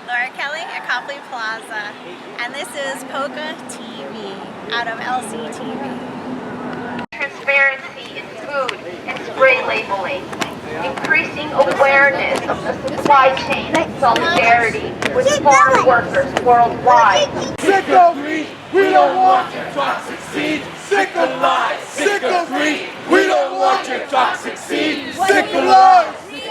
Laura Kelly at Copley Plaza, and this is POCCA TV out of LCTV. Transparency in food and spray labeling, increasing awareness of the supply chain and solidarity with farm workers worldwide. Sick of greed, we don't want your toxic seed. Sick of lies, sick of greed, we don't want your toxic seed. Sick of lies, we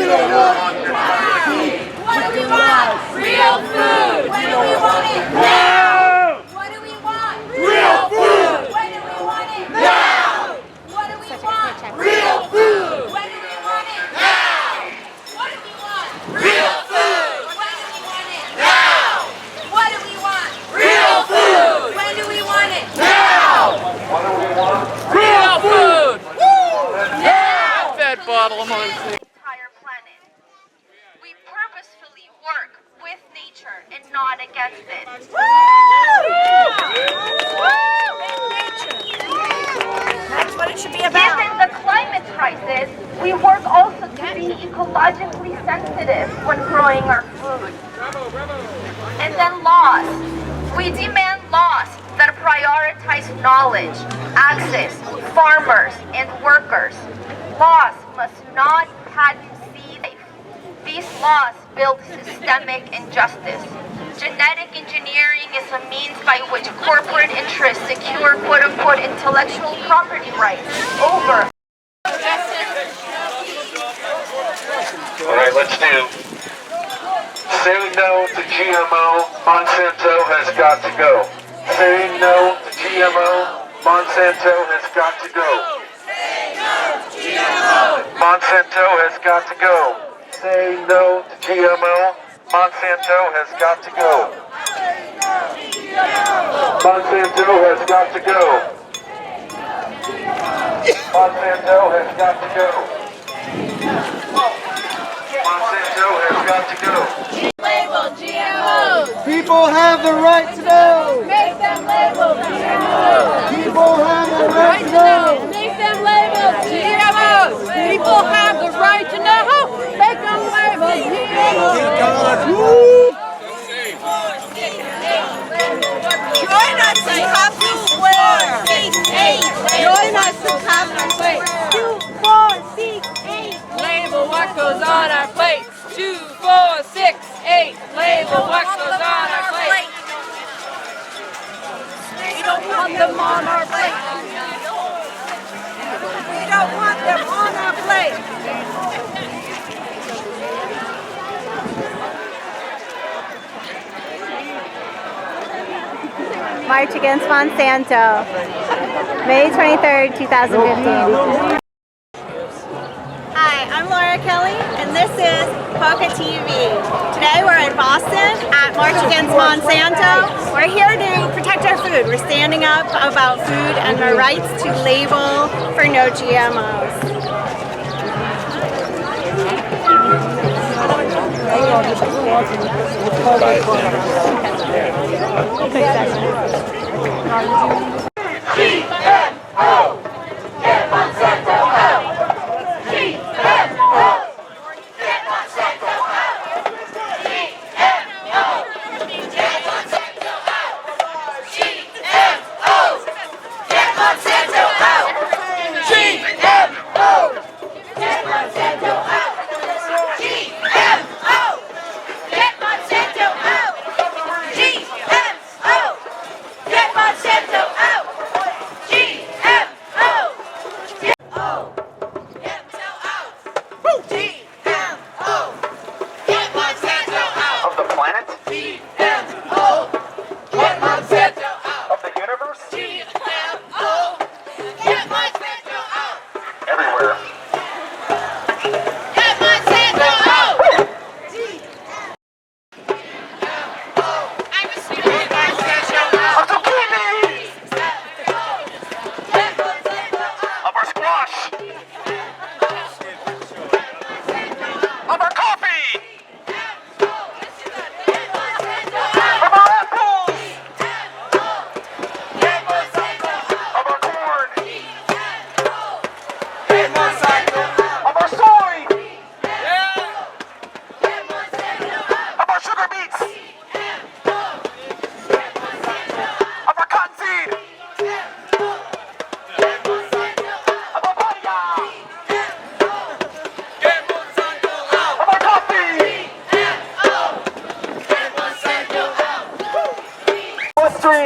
don't want your toxic seed. What do we want? Real food! When do we want it? Now! What do we want? Real food! When do we want it? Now! What do we want? Real food! When do we want it? Now! What do we want? Real food! When do we want it? Now! What do we want? Real food! When do we want it? Now! What do we want? Real food! Now! Fed bottle of motion. Entire planet. We purposefully work with nature and not against it. That's what it should be about. Given the climate crisis, we work also to be ecologically sensitive when growing our food. And then laws. We demand laws that prioritize knowledge, access, farmers, and workers. Laws must not patent seed. These laws build systemic injustice. Genetic engineering is a means by which corporate interests secure quote-unquote intellectual property rights over. All right, let's do. Say no to GMO. Monsanto has got to go. Say no to GMO. Monsanto has got to go. Monsanto has got to go. Say no to GMO. Monsanto has got to go. Monsanto has got to go. Monsanto has got to go. Monsanto has got to go. Label GMOs! People have the right to know. Make them label GMOs! People have the right to know. Make them label GMOs! People have the right to know! Make them label GMOs! Join us in Copley Square. Join us in Copley Square. 2, 4, 6, 8. Label what goes on our plate. 2, 4, 6, 8. Label what goes on our plate. We don't want them on our plate. We don't want them on our plate. March Against Monsanto, May 23rd, 2015. Hi, I'm Laura Kelly, and this is POCCA TV. Today we're in Boston at March Against Monsanto. We're here to protect our food. We're standing up about food and our rights to label for no GMOs. GMO! Get Monsanto out! GMO! Get Monsanto out! GMO! Get Monsanto out! GMO! Get Monsanto out! GMO! Get Monsanto out! GMO! Get Monsanto out! GMO! Get Monsanto out! Of the planet? GMO! Get Monsanto out! Of the universe? GMO! Get Monsanto out! Everywhere. Get Monsanto out! Of zucchini! Of our squash! Of our coffee!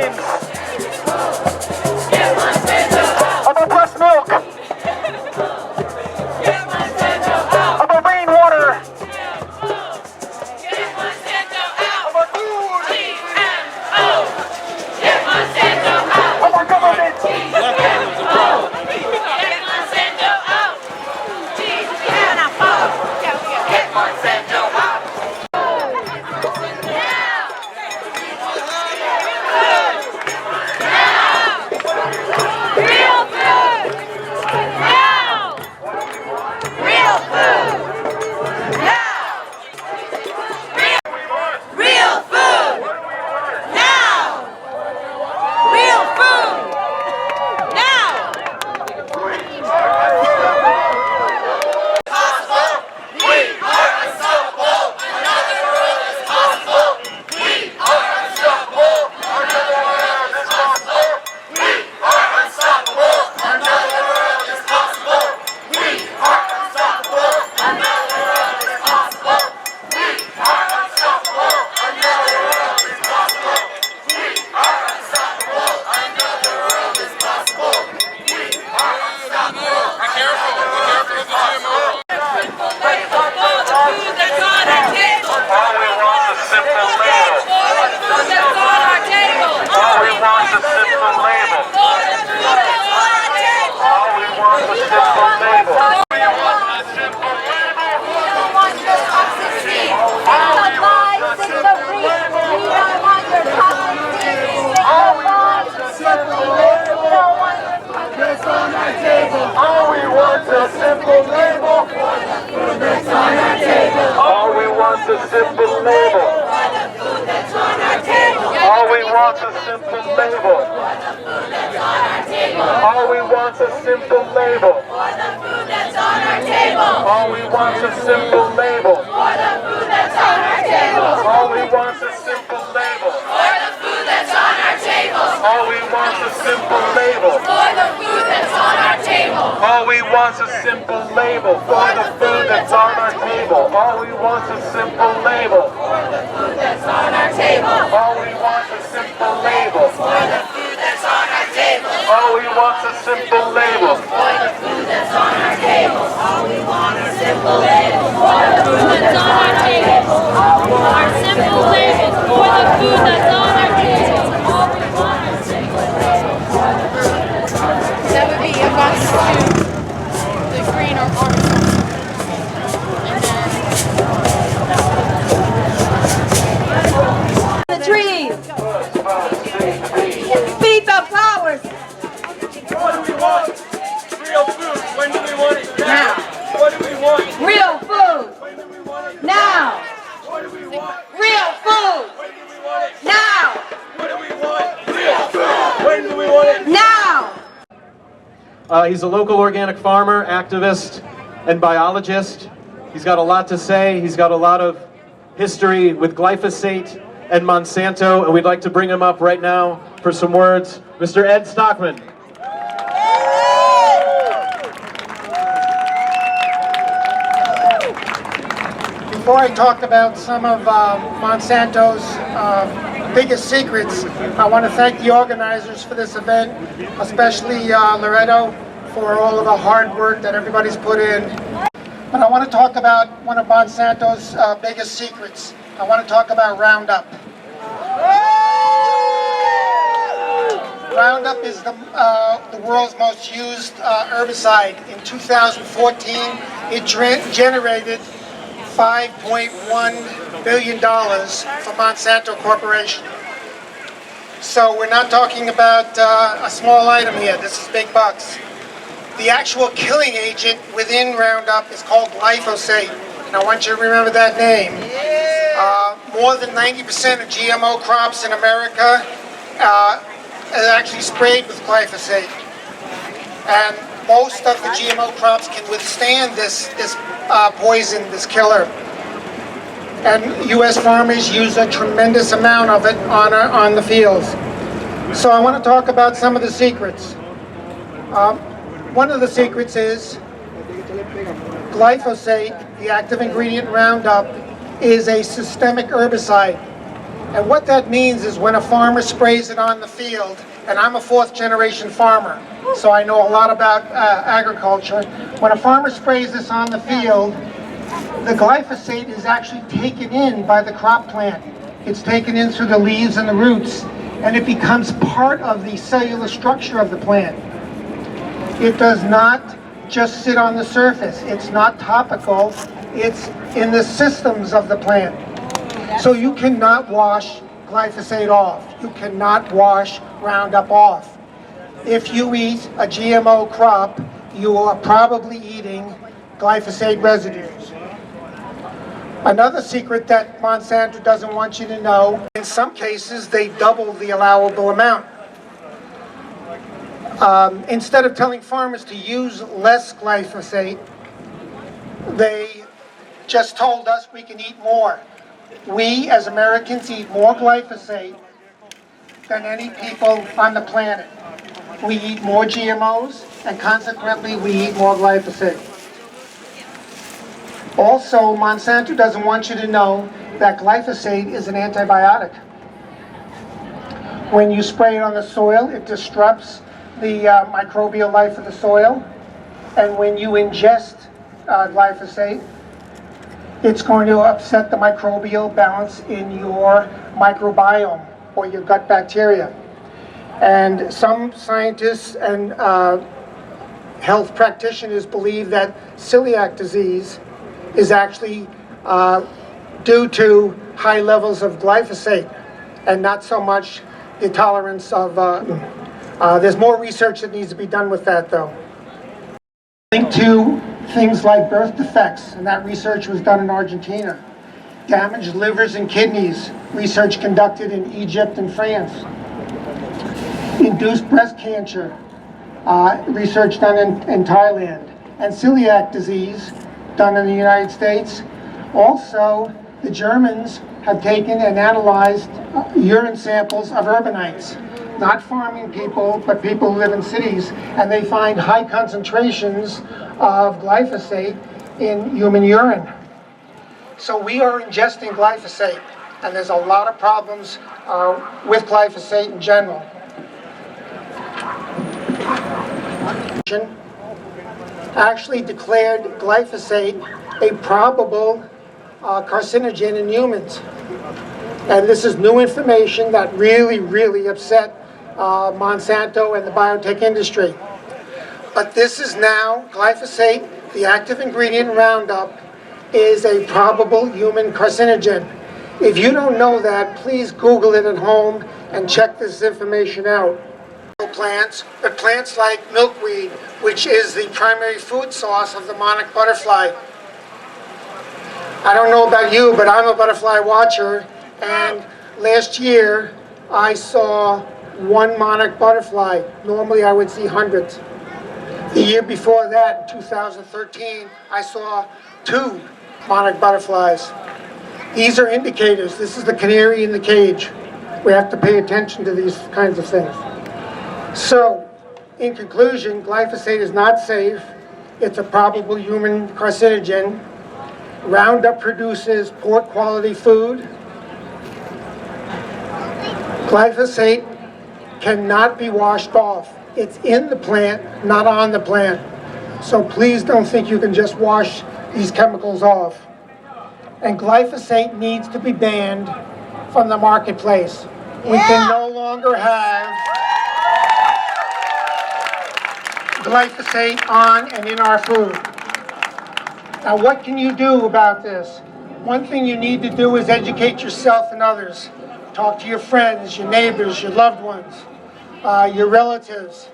beans. About breast milk. About rainwater. About food. About government. A simple label. All we want is a simple label. All we want is a simple label. All we want is a simple label. All we want is a simple label. All we want is a simple label. All we want is a simple label for the food that's on our table. All we want is a simple label for the food that's on our table. All we want is a simple label for the food that's on our table. All we want is a simple label for the food that's on our table. All we want is a simple label for the food that's on our table. All we want is a simple label for the food that's on our table. All we want is a simple label for the food that's on our table. That would be a bus to the green or orange. The trees. Feed the flowers. What do we want? Real food. When do we want it? Now. What do we want? Real food. When do we want it? Now. What do we want? Real food. When do we want it? Now. What do we want? Real food. When do we want it? Now. He's a local organic farmer, activist, and biologist. He's got a lot to say. He's got a lot of history with glyphosate and Monsanto, and we'd like to bring him up right now for some words. Mr. Ed Stockman. Before I talk about some of Monsanto's biggest secrets, I want to thank the organizers for this event, especially Loretto for all of the hard work that everybody's put in. But I want to talk about one of Monsanto's biggest secrets. I want to talk about Roundup. Roundup is the world's most used herbicide. In 2014, it generated $5.1 billion for Monsanto Corporation. So we're not talking about a small item here. This is big bucks. The actual killing agent within Roundup is called glyphosate. And I want you to remember that name. More than 90% of GMO crops in America are actually sprayed with glyphosate. And most of the GMO crops can withstand this poison, this killer. And U.S. farmers use a tremendous amount of it on the fields. So I want to talk about some of the secrets. One of the secrets is glyphosate, the active ingredient in Roundup, is a systemic herbicide. And what that means is when a farmer sprays it on the field, and I'm a fourth-generation farmer, so I know a lot about agriculture. When a farmer sprays this on the field, the glyphosate is actually taken in by the crop plant. It's taken in through the leaves and the roots, and it becomes part of the cellular structure of the plant. It does not just sit on the surface. It's not topical. It's in the systems of the plant. So you cannot wash glyphosate off. You cannot wash Roundup off. If you eat a GMO crop, you are probably eating glyphosate residues. Another secret that Monsanto doesn't want you to know, in some cases they double the allowable amount. Instead of telling farmers to use less glyphosate, they just told us we can eat more. We, as Americans, eat more glyphosate than any people on the planet. We eat more GMOs, and consequently, we eat more glyphosate. Also, Monsanto doesn't want you to know that glyphosate is an antibiotic. When you spray it on the soil, it disrupts the microbial life of the soil, and when you ingest glyphosate, it's going to upset the microbial balance in your microbiome or your gut bacteria. And some scientists and health practitioners believe that celiac disease is actually due to high levels of glyphosate and not so much the tolerance of, there's more research that needs to be done with that though. Linked to things like birth defects, and that research was done in Argentina. Damaged livers and kidneys, research conducted in Egypt and France. Induced breast cancer, research done in Thailand. And celiac disease, done in the United States. Also, the Germans have taken and analyzed urine samples of urbanites. Not farming people, but people who live in cities, and they find high concentrations of glyphosate in human urine. So we are ingesting glyphosate, and there's a lot of problems with glyphosate in general. Actually declared glyphosate a probable carcinogen in humans. And this is new information that really upset Monsanto and the biotech industry. But this is now, glyphosate, the active ingredient in Roundup, is a probable human carcinogen. If you don't know that, please Google it at home and check this information out. Plants, but plants like milkweed, which is the primary food source of the monarch butterfly. I don't know about you, but I'm a butterfly watcher, and last year I saw one monarch butterfly. Normally I would see hundreds. The year before that, in 2013, I saw 2 monarch butterflies. These are indicators. This is the canary in the cage. We have to pay attention to these kinds of things. So, in conclusion, glyphosate is not safe. It's a probable human carcinogen. Roundup produces poor quality food. Glyphosate cannot be washed off. It's in the plant, not on the plant. So please don't think you can just wash these chemicals off. And glyphosate needs to be banned from the marketplace. We can no longer have glyphosate on and in our food. Now what can you do about this? One thing you need to do is educate yourself and others. Talk to your friends, your neighbors, your loved ones, your relatives.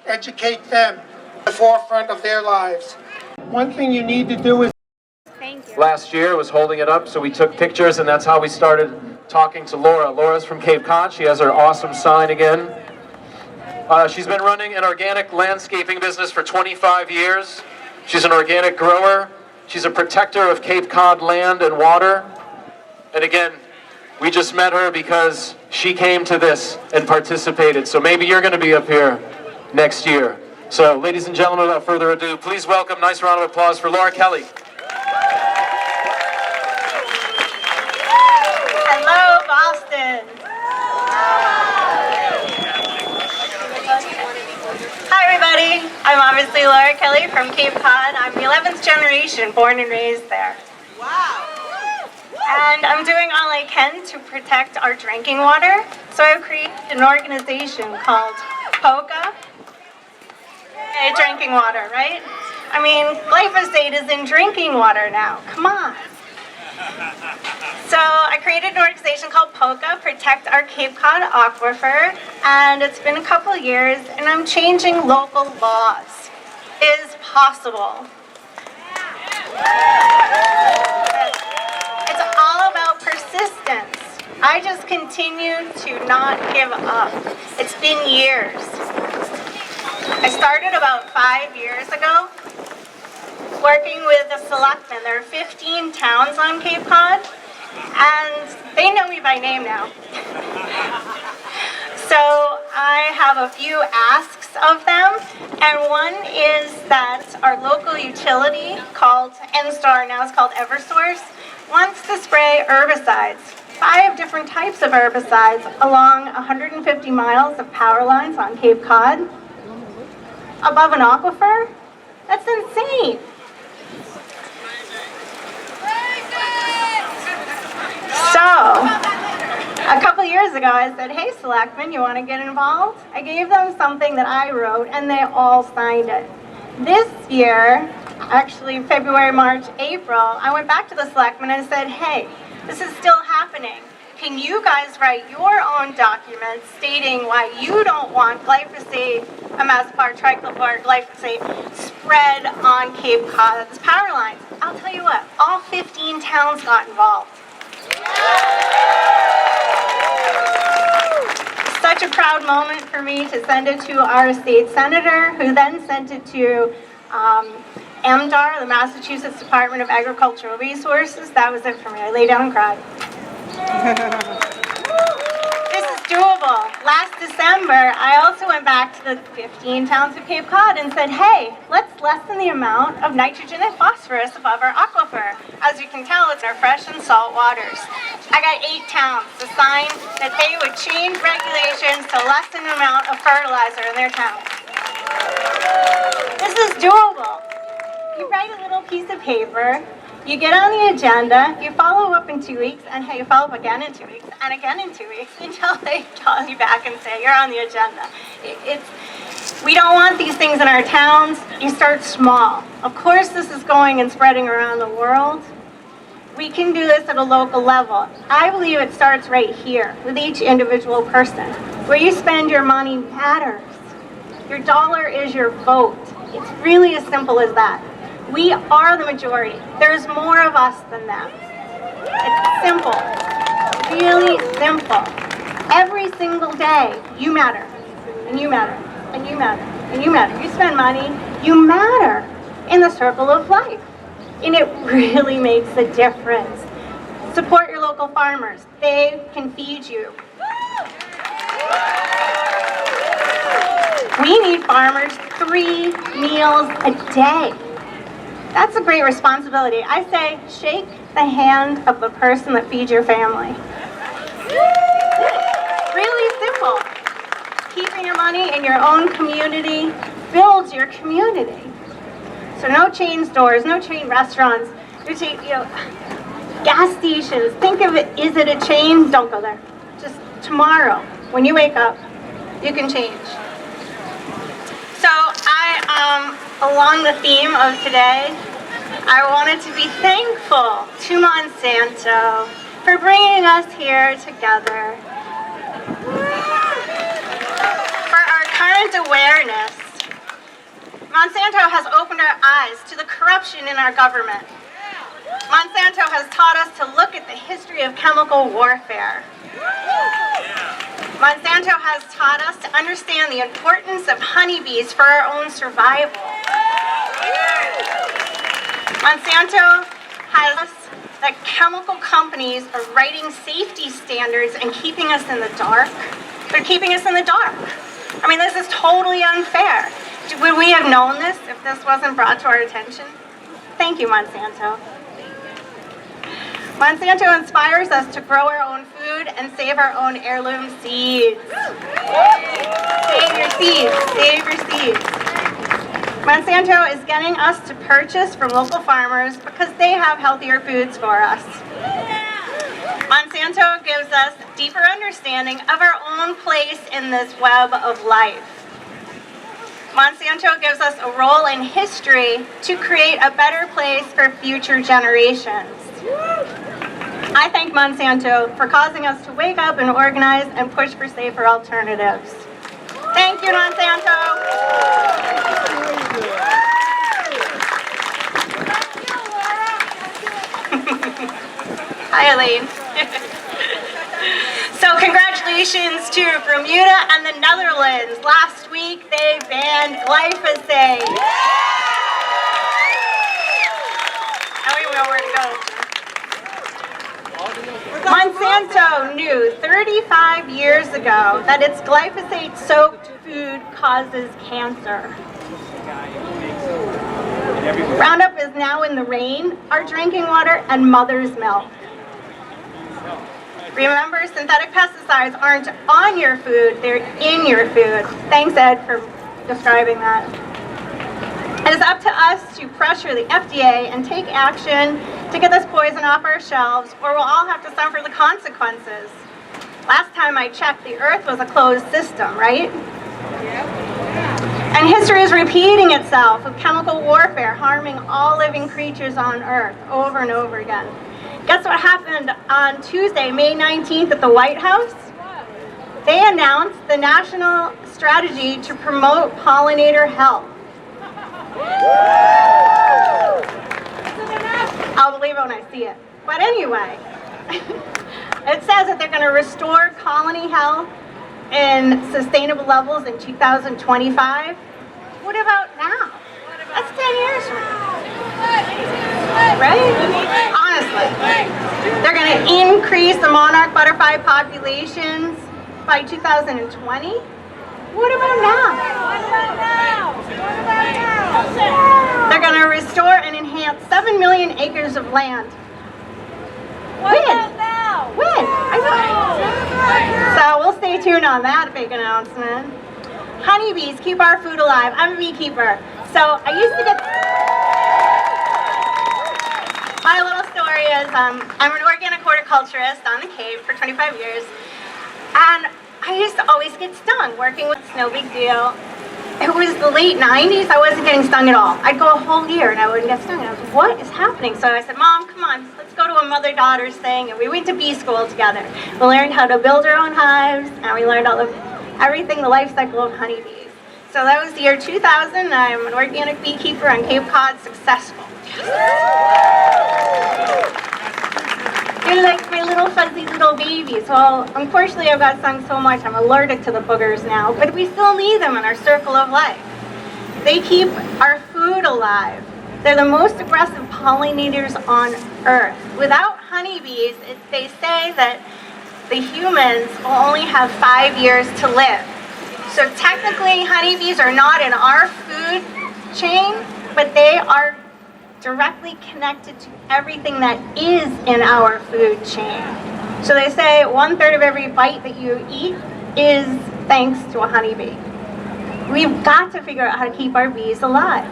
Educate them at the forefront of their lives. One thing you need to do is... Thank you. Last year was holding it up, so we took pictures, and that's how we started talking to Laura. Laura's from Cape Cod. She has her awesome sign again. She's been running an organic landscaping business for 25 years. She's an organic grower. She's a protector of Cape Cod land and water. And again, we just met her because she came to this and participated. So maybe you're going to be up here next year. So ladies and gentlemen, without further ado, please welcome, nice round of applause for Laura Kelly. Hello, I'm obviously Laura Kelly from Cape Cod. I'm the 11th generation, born and raised there. Wow. And I'm doing all I can to protect our drinking water. So I've created an organization called POCCA. Drinking water, right? I mean, glyphosate is in drinking water now. Come on. So I created an organization called POCCA, Protect Our Cape Cod Aquifer, and it's been a couple years, and I'm changing local laws. It is possible. It's all about persistence. I just continue to not give up. It's been years. I started about 5 years ago working with the selectmen. There are 15 towns on Cape Cod, and they know me by name now. So I have a few asks of them, and one is that our local utility called N-Star, now it's called Eversource, wants to spray herbicides, 5 different types of herbicides along 150 miles of power lines on Cape Cod, above an aquifer. That's insane. So, a couple years ago I said, hey selectmen, you want to get involved? I gave them something that I wrote and they all signed it. This year, actually February, March, April, I went back to the selectmen and said, hey, this is still happening. Can you guys write your own documents stating why you don't want glyphosate, imazapyr, trichlopyr, glyphosate spread on Cape Cod's power lines? I'll tell you what, all 15 towns got involved. Such a proud moment for me to send it to our state senator, who then sent it to MDAR, the Massachusetts Department of Agricultural Resources. That was it for me. I lay down and cried. This is doable. Last December, I also went back to the 15 towns of Cape Cod and said, hey, let's lessen the amount of nitrogen and phosphorus above our aquifer. As you can tell, it's our fresh and salt waters. I got 8 towns to sign that they would change regulations to lessen the amount of fertilizer in their towns. This is doable. You write a little piece of paper, you get on the agenda, you follow up in 2 weeks, and hey, you follow up again in 2 weeks, and again in 2 weeks, until they call you back and say, you're on the agenda. We don't want these things in our towns. You start small. Of course, this is going and spreading around the world. We can do this at a local level. I believe it starts right here, with each individual person. Where you spend your money matters. Your dollar is your vote. It's really as simple as that. We are the majority. There's more of us than them. It's simple. Really simple. Every single day, you matter. And you matter. And you matter. And you matter. You spend money. You matter in the circle of life. And it really makes a difference. Support your local farmers. They can feed you. We need farmers 3 meals a day. That's a great responsibility. I say, shake the hand of the person that feeds your family. Really simple. Keeping your money in your own community builds your community. So no chain stores, no chain restaurants, no chain, gas stations. Think of it, is it a chain? Don't go there. Just tomorrow, when you wake up, you can change. So along the theme of today, I wanted to be thankful to Monsanto for bringing us here together. For our current awareness, Monsanto has opened our eyes to the corruption in our government. Monsanto has taught us to look at the history of chemical warfare. Monsanto has taught us to understand the importance of honeybees for our own survival. Monsanto has us that chemical companies are writing safety standards and keeping us in the dark. They're keeping us in the dark. I mean, this is totally unfair. Would we have known this if this wasn't brought to our attention? Thank you, Monsanto. Monsanto inspires us to grow our own food and save our own heirloom seeds. Save your seeds. Save your seeds. Monsanto is getting us to purchase from local farmers because they have healthier foods for us. Monsanto gives us deeper understanding of our own place in this web of life. Monsanto gives us a role in history to create a better place for future generations. I thank Monsanto for causing us to wake up and organize and push for safer alternatives. Thank you, Monsanto. Hi, Elaine. So congratulations to Bermuda and the Netherlands. Last week they banned glyphosate. Now we know where to go. Monsanto knew 35 years ago that its glyphosate-soaked food causes cancer. Roundup is now in the rain, our drinking water, and mother's milk. Remember, synthetic pesticides aren't on your food, they're in your food. Thanks, Ed, for describing that. It is up to us to pressure the FDA and take action to get this poison off our shelves, or we'll all have to suffer the consequences. Last time I checked, the Earth was a closed system, right? And history is repeating itself with chemical warfare harming all living creatures on Earth over and over again. Guess what happened on Tuesday, May 19th at the White House? They announced the national strategy to promote pollinator health. I'll believe it when I see it. But anyway, it says that they're going to restore colony health in sustainable levels in 2025. What about now? That's 10 years from now. Right? Honestly. They're going to increase the monarch butterfly populations by 2020. What about now? They're going to restore and enhance 7 million acres of land. When? When? So we'll stay tuned on that big announcement. Honeybees keep our food alive. I'm a beekeeper. So I used to get... My little story is I'm an organic horticulturist on the Cape for 25 years. And I used to always get stung working with no big deal. It was the late 90s, I wasn't getting stung at all. I'd go a whole year and I wouldn't get stung. And I was like, what is happening? So I said, Mom, come on, let's go to a mother-daughter's thing. And we went to bee school together. We learned how to build our own hives, and we learned all of everything, the life cycle of honeybees. So that was the year 2000, and I'm an organic beekeeper on Cape Cod, successful. They're like my little fuzzy little babies. Well, unfortunately I've got stung so much I'm allergic to the boogers now, but we still need them in our circle of life. They keep our food alive. They're the most aggressive pollinators on Earth. Without honeybees, they say that the humans will only have 5 years to live. So technically honeybees are not in our food chain, but they are directly connected to everything that is in our food chain. So they say 1/3 of every bite that you eat is thanks to a honeybee. We've got to figure out how to keep our bees alive.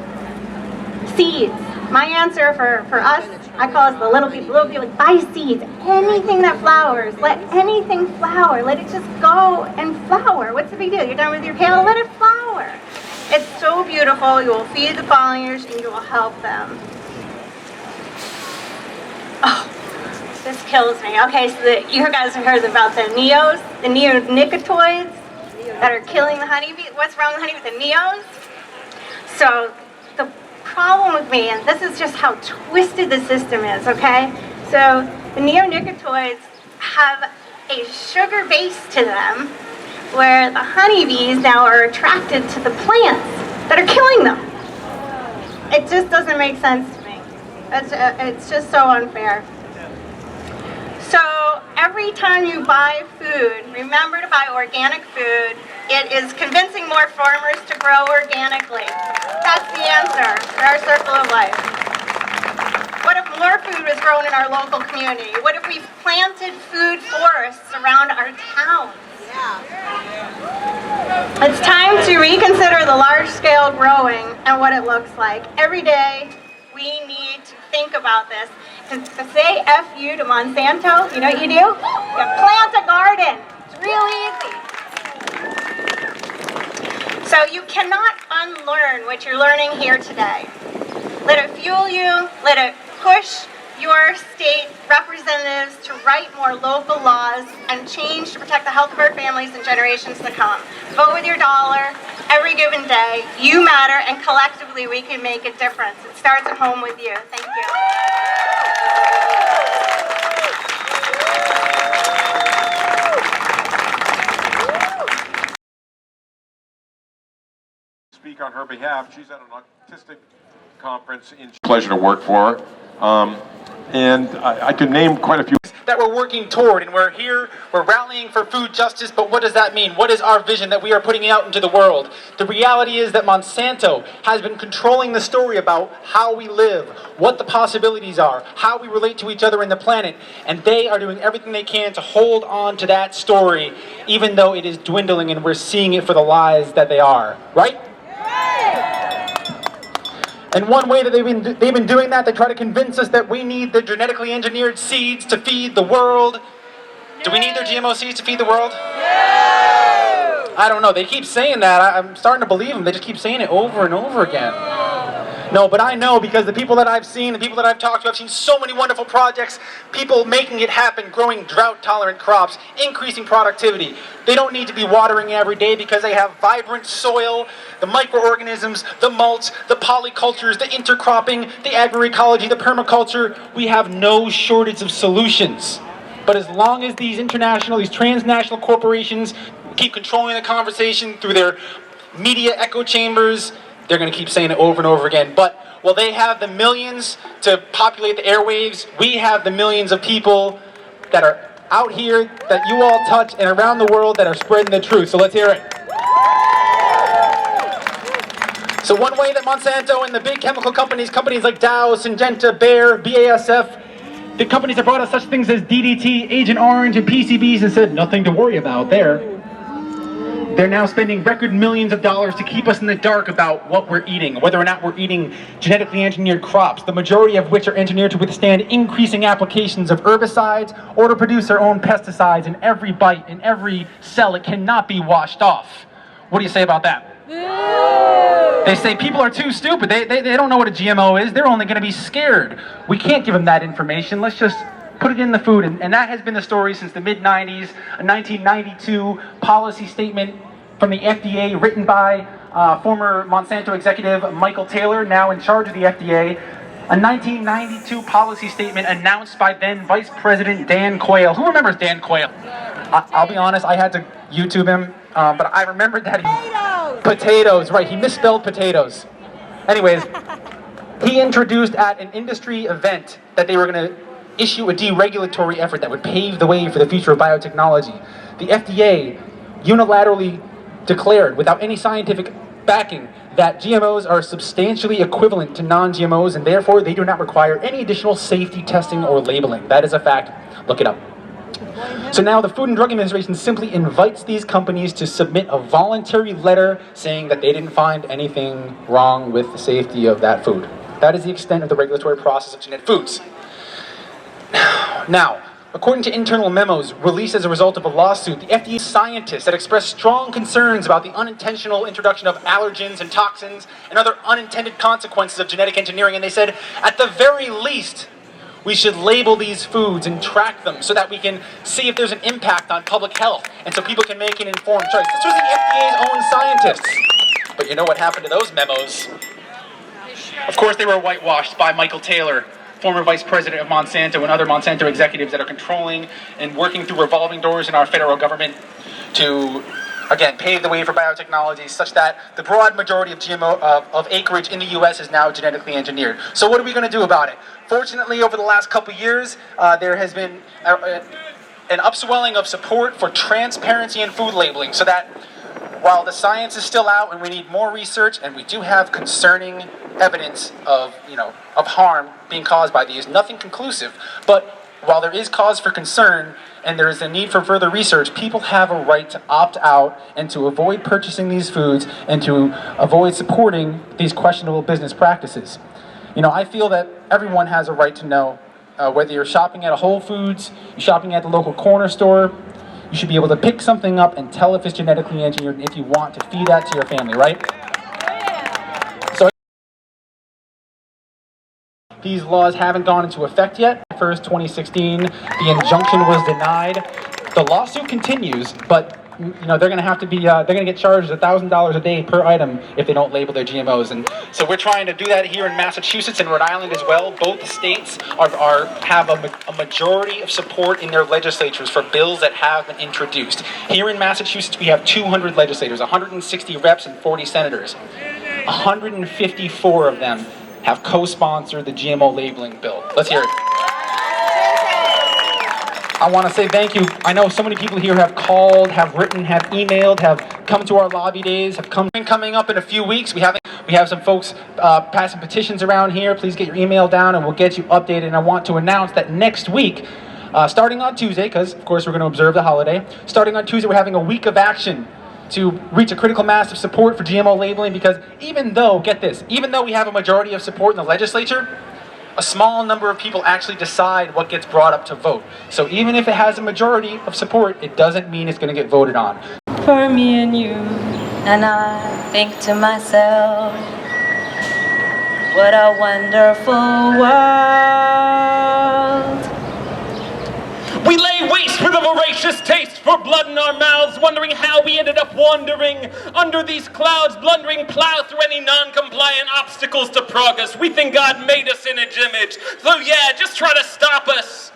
Seeds. My answer for us, I call us the little people. Little people, like, buy seeds. Anything that flowers, let anything flower. Let it just go and flower. What's the big deal? You're done with your kale, let it flower. It's so beautiful. You will feed the pollinators and you will help them. Oh, this kills me. Okay, so you guys have heard about the neos, the neonicotinoids that are killing the honeybee. What's wrong with the neos? So the problem with me, and this is just how twisted the system is, okay? So the neonicotinoids have a sugar base to them where the honeybees now are attracted to the plants that are killing them. It just doesn't make sense to me. It's just so unfair. So every time you buy food, remember to buy organic food. It is convincing more farmers to grow organically. That's the answer for our circle of life. What if more food was grown in our local community? What if we planted food forests around our towns? It's time to reconsider the large-scale growing and what it looks like. Every day, we need to think about this. To say F you to Monsanto, you know what you do? You plant a garden. It's real easy. So you cannot unlearn what you're learning here today. Let it fuel you. Let it push your state representatives to write more local laws and change to protect the health of our families and generations to come. Vote with your dollar every given day. You matter, and collectively we can make a difference. It starts at home with you. Thank you. Speak on her behalf. She's at an autistic conference. Pleasure to work for her. And I could name quite a few that we're working toward, and we're here, we're rallying for food justice, but what does that mean? What is our vision that we are putting out into the world? The reality is that Monsanto has been controlling the story about how we live, what the possibilities are, how we relate to each other and the planet, and they are doing everything they can to hold on to that story, even though it is dwindling and we're seeing it for the lies that they are, right? And one way that they've been doing that, they try to convince us that we need the genetically engineered seeds to feed the world. Do we need their GMO seeds to feed the world? I don't know. They keep saying that. I'm starting to believe them. They just keep saying it over and over again. No, but I know, because the people that I've seen, the people that I've talked to, I've seen so many wonderful projects, people making it happen, growing drought-tolerant crops, increasing productivity. They don't need to be watering every day because they have vibrant soil, the microorganisms, the mulch, the polycultures, the intercropping, the agroecology, the permaculture. We have no shortage of solutions. But as long as these transnational corporations keep controlling the conversation through their media echo chambers, they're going to keep saying it over and over again. But while they have the millions to populate the airwaves, we have the millions of people that are out here that you all touch and around the world that are spreading the truth. So let's hear it. So one way that Monsanto and the big chemical companies like Dow, Syngenta, Bayer, BASF, the companies that brought us such things as DDT, Agent Orange, and PCBs and said nothing to worry about there. They're now spending record millions of dollars to keep us in the dark about what we're eating, whether or not we're eating genetically engineered crops, the majority of which are engineered to withstand increasing applications of herbicides or to produce their own pesticides in every bite, in every cell. It cannot be washed off. What do you say about that? They say people are too stupid. They don't know what a GMO is. They're only going to be scared. We can't give them that information. Let's just put it in the food. And that has been the story since the mid-90s, a 1992 policy statement from the FDA written by former Monsanto executive Michael Taylor, now in charge of the FDA. A 1992 policy statement announced by then Vice President Dan Quayle. Who remembers Dan Quayle? I'll be honest, I had to YouTube him, but I remembered that potatoes, right, he misspelled potatoes. Anyways, he introduced at an industry event that they were going to issue a deregulatory effort that would pave the way for the future of biotechnology. The FDA unilaterally declared, without any scientific backing, that GMOs are substantially equivalent to non-GMOs, and therefore they do not require any additional safety testing or labeling. That is a fact. Look it up. So now the Food and Drug Administration simply invites these companies to submit a voluntary letter saying that they didn't find anything wrong with the safety of that food. That is the extent of the regulatory process of genetic foods. Now, according to internal memos released as a result of a lawsuit, the FDA scientists had expressed strong concerns about the unintentional introduction of allergens and toxins and other unintended consequences of genetic engineering, and they said, at the very least, we should label these foods and track them so that we can see if there's an impact on public health and so people can make an informed choice. This was the FDA's own scientists. But you know what happened to those memos? Of course, they were whitewashed by Michael Taylor, former vice president of Monsanto, and other Monsanto executives that are controlling and working through revolving doors in our federal government to, again, pave the way for biotechnology such that the broad majority of GMO of acreage in the U.S. is now genetically engineered. So what are we going to do about it? Fortunately, over the last couple years, there has been an upswelling of support for transparency in food labeling so that while the science is still out and we need more research, and we do have concerning evidence of, of harm being caused by these, nothing conclusive, but while there is cause for concern and there is a need for further research, people have a right to opt out and to avoid purchasing these foods and to avoid supporting these questionable business practices. I feel that everyone has a right to know, whether you're shopping at a Whole Foods, you're shopping at the local corner store, you should be able to pick something up and tell if it's genetically engineered if you want to feed that to your family, right? So these laws haven't gone into effect yet. 1st, 2016, the injunction was denied. The lawsuit continues, but they're going to have to be, they're going to get charged $1,000 a day per item if they don't label their GMOs. And so we're trying to do that here in Massachusetts and Rhode Island as well. Both states have a majority of support in their legislatures for bills that have been introduced. Here in Massachusetts, we have 200 legislators, 160 reps and 40 senators. 154 of them have co-sponsored the GMO labeling bill. Let's hear it. I want to say thank you. I know so many people here have called, have written, have emailed, have come to our lobby days, have coming up in a few weeks. We have some folks passing petitions around here. Please get your email down and we'll get you updated. And I want to announce that next week, starting on Tuesday, because of course we're going to observe the holiday, starting on Tuesday we're having a week of action to reach a critical mass of support for GMO labeling, because even though, get this, even though we have a majority of support in the legislature, a small number of people actually decide what gets brought up to vote. So even if it has a majority of support, it doesn't mean it's going to get voted on. For me and you, and I think to myself, what a wonderful world. We lay waste with a voracious taste for blood in our mouths, wondering how we ended up wandering under these clouds, blundering plow through any non-compliant obstacles to progress. We think God made us in His image, so yeah, just try to stop us.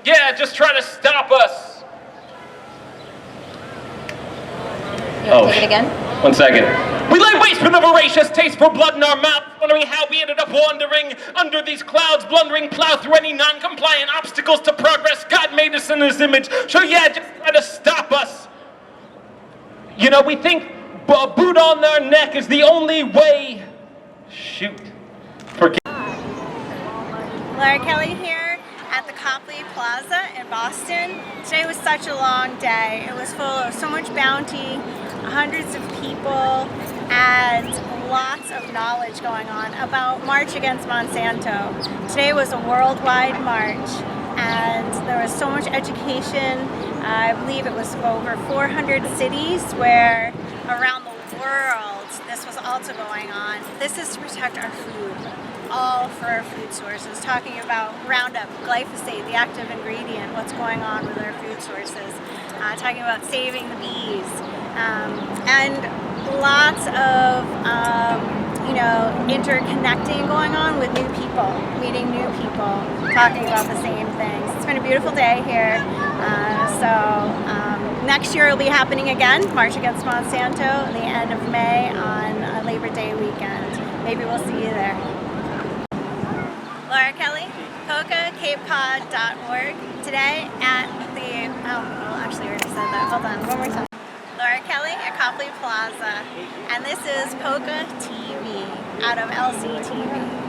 Just try to stop us. Take it again? 1 second. We lay waste with a voracious taste for blood in our mouth, wondering how we ended up wandering under these clouds, blundering plow through any non-compliant obstacles to progress. God made us in His image, so yeah, just try to stop us. We think a boot on their neck is the only way. Shoot. Forget. Laura Kelly here at the Copley Plaza in Boston. Today was such a long day. It was full of so much bounty, hundreds of people, and lots of knowledge going on about March Against Monsanto. Today was a worldwide march, and there was so much education. I believe it was over 400 cities where around the world this was also going on. This is to protect our food, all for our food sources, talking about Roundup, glyphosate, the active ingredient, what's going on with our food sources, talking about saving the bees, and lots of interconnecting going on with new people, meeting new people, talking about the same things. It's been a beautiful day here. Next year it'll be happening again, March Against Monsanto, at the end of May on Labor Day weekend. Maybe we'll see you there. Laura Kelly, POCCA.org. Today at the, actually I already said that. Hold on, one more time. Laura Kelly at Copley Plaza, and this is POCCA TV out of LCTV.